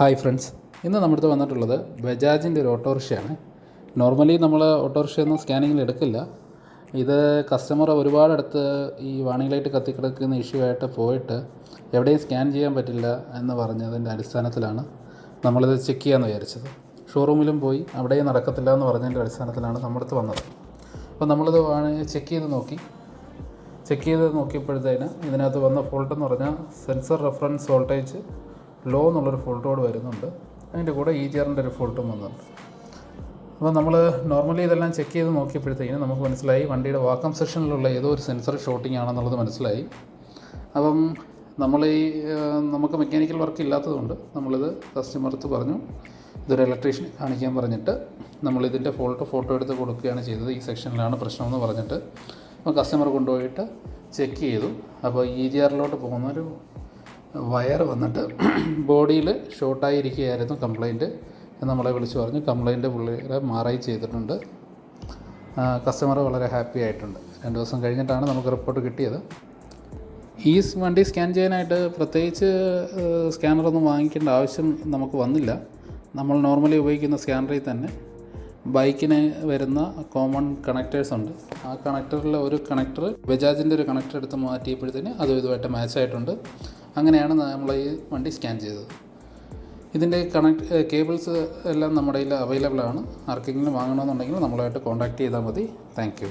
Hi friends, ഇന്ന് നമ്മുടെ അടുത്ത് വന്നിട്ടുള്ളത് ബജാജിൻ്റെ ഒരു ഓട്ടോറിക്ഷയാണ്. നോർമലി നമ്മൾ ഓട്ടോറിക്ഷയൊന്നും സ്കാനിങ്ങിൽ എടുക്കില്ല. ഇത് കസ്റ്റമർ ഒരുപാടടുത്ത് ഈ വാണിംഗ് ലൈറ്റ് കത്തിക്കിടക്കുന്ന ഇഷ്യൂ ആയിട്ട് പോയിട്ട് എവിടെയും സ്കാൻ ചെയ്യാൻ പറ്റില്ല എന്ന് പറഞ്ഞതിൻ്റെ അടിസ്ഥാനത്തിലാണ് നമ്മളിത് ചെക്ക് ചെയ്യാമെന്ന് വിചാരിച്ചത്. ഷോറൂമിലും പോയി അവിടെയും നടക്കത്തില്ല എന്ന് പറഞ്ഞതിൻ്റെ അടിസ്ഥാനത്തിലാണ് നമ്മുടെ അടുത്ത് വന്നത്. അപ്പോൾ നമ്മളിത് ചെക്ക് ചെയ്ത് നോക്കിയപ്പോഴത്തേന് ഇതിനകത്ത് വന്ന ഫോൾട്ട് എന്ന് പറഞ്ഞാൽ സെൻസർ റെഫറൻസ് വോൾട്ടേജ് ലോ എന്നുള്ളൊരു ഫോൾട്ട് കോഡ് വരുന്നുണ്ട്. അതിൻ്റെ കൂടെ EGR-ൻ്റെ ഒരു ഫോൾട്ടും വന്നിട്ടുണ്ട്. അപ്പോൾ നമ്മൾ നോർമലി ഇതെല്ലാം ചെക്ക് ചെയ്ത് നോക്കിയപ്പോഴത്തേക്കിന് നമുക്ക് മനസ്സിലായി വണ്ടിയുടെ വാക്കം സെക്ഷനിലുള്ള ഏതോ ഒരു സെൻസർ ഷോർട്ടിംഗ് ആണെന്നുള്ളത് മനസ്സിലായി. അപ്പം നമുക്ക് മെക്കാനിക്കൽ വർക്ക് ഇല്ലാത്തതുകൊണ്ട് നമ്മളിത് കസ്റ്റമർക്ക് പറഞ്ഞു, ഇതൊരു ഇലക്ട്രീഷ്യനെ കാണിക്കാൻ പറഞ്ഞിട്ട് നമ്മളിതിൻ്റെ ഫോട്ടോ എടുത്ത് കൊടുക്കുകയാണ് ചെയ്തത്. ഈ സെക്ഷനിലാണ് പ്രശ്നമെന്ന് പറഞ്ഞിട്ട് അപ്പോൾ കസ്റ്റമർ കൊണ്ടുപോയിട്ട് ചെക്ക് ചെയ്തു. അപ്പോൾ EGR-ലോട്ട് പോകുന്നൊരു വയർ വന്നിട്ട് ബോഡിയിൽ ഷോർട്ടായിരിക്കുകയായിരുന്നു കംപ്ലയിൻറ്റ് എന്ന് നമ്മളെ വിളിച്ച് പറഞ്ഞു. കംപ്ലയിൻറ്റ് പുള്ളിയുടെ മാറായി ചെയ്തിട്ടുണ്ട്. കസ്റ്റമർ വളരെ ഹാപ്പി ആയിട്ടുണ്ട്. 2 ദിവസം കഴിഞ്ഞിട്ടാണ് നമുക്ക് റിപ്പോർട്ട് കിട്ടിയത്. ഈ വണ്ടി സ്കാൻ ചെയ്യാനായിട്ട് പ്രത്യേകിച്ച് സ്കാനറൊന്നും വാങ്ങിക്കേണ്ട ആവശ്യം നമുക്ക് വന്നില്ല. നമ്മൾ നോർമലി ഉപയോഗിക്കുന്ന സ്കാനറിൽ തന്നെ ബൈക്കിന് വരുന്ന കോമൺ കണക്റ്റേഴ്സ് ഉണ്ട്. ആ കണക്ടറിൽ ഒരു കണക്ടർ ബജാജിൻ്റെ ഒരു കണക്ടർ എടുത്ത് മാറ്റിയപ്പോഴത്തേന് അതും ഇതുമായിട്ട് മാച്ചായിട്ടുണ്ട്. അങ്ങനെയാണ് നമ്മൾ ഈ വണ്ടി സ്കാൻ ചെയ്തത്. ഇതിൻ്റെ കേബിൾസ് എല്ലാം നമ്മുടെ കയ്യിൽ അവൈലബിൾ ആണ്. ആർക്കെങ്കിലും വാങ്ങണമെന്നുണ്ടെങ്കിൽ നമ്മളുമായിട്ട് കോൺടാക്റ്റ് ചെയ്താൽ മതി. Thank you.